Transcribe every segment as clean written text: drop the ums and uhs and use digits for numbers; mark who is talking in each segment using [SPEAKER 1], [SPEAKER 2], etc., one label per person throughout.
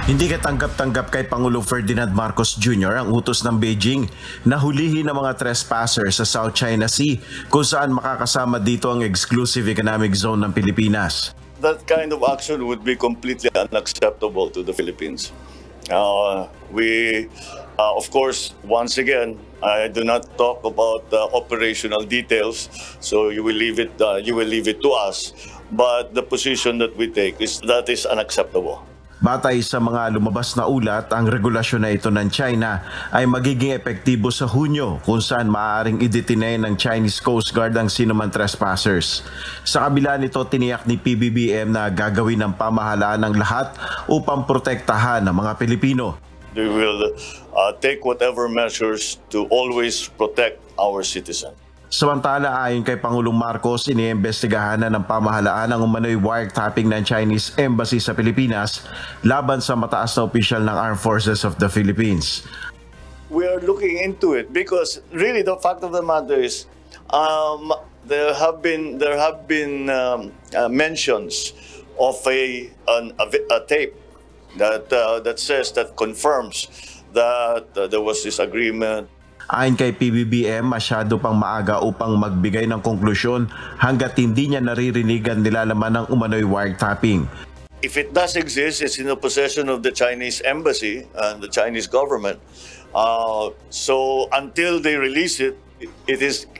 [SPEAKER 1] Hindi katanggap-tanggap kay Pangulong Ferdinand Marcos Jr. ang utos ng Beijing na hulihin ang mga trespasser sa South China Sea kung saan makakasama dito ang exclusive economic zone ng Pilipinas.
[SPEAKER 2] That kind of action would be completely unacceptable to the Philippines. Of course, once again, I do not talk about operational details, so you will leave it to us. But the position that we take is that is unacceptable.
[SPEAKER 1] Batay sa mga lumabas na ulat, ang regulasyon na ito ng China ay magiging epektibo sa Hunyo kung saan maaaring idetine ng Chinese Coast Guard ang sinumang trespassers. Sa kabila nito, tiniyak ni PBBM na gagawin ng pamahalaan ng lahat upang protektahan ang mga Pilipino.
[SPEAKER 2] We will take whatever measures to always protect our citizens.
[SPEAKER 1] Samantala, ayon kay Pangulong Marcos, iniimbestigahan na ng pamahalaan ang umano'y wiretapping ng Chinese Embassy sa Pilipinas laban sa mataas na opisyal ng Armed Forces of the Philippines.
[SPEAKER 2] We are looking into it because really the fact of the matter is there have been mentions of a tape that confirms that there was this agreement.
[SPEAKER 1] Ayon kay PBBM, masyado pang maaga upang magbigay ng konklusyon hanggat hindi niya naririnig ang nilalaman ng umano'y wiretapping.
[SPEAKER 2] If it does exist, it's in the possession of the Chinese embassy and the Chinese government. So until they release it,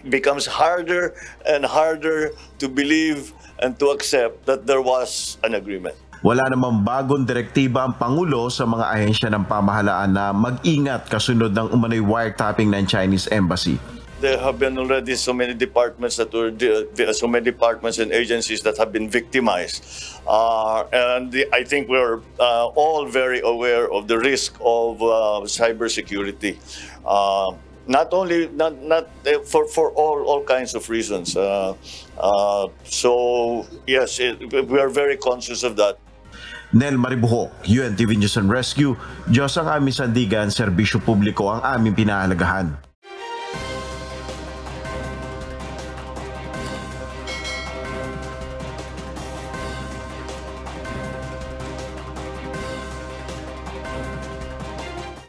[SPEAKER 2] becomes harder and harder to believe and to accept that there was an agreement.
[SPEAKER 1] Wala namang bagong direktiba ang Pangulo sa mga ahensya ng pamahalaan na mag-ingat kasunod ng umano'y wiretapping ng Chinese Embassy.
[SPEAKER 2] There have been already so many departments and agencies that have been victimized, and I think we're all very aware of the risk of cybersecurity. Not for all kinds of reasons. So yes, we are very conscious of that.
[SPEAKER 1] Nel Maribuhok, UNTV News and Rescue. Diyos ang aming sandigan, serbisyo publiko ang aming pinahalagahan.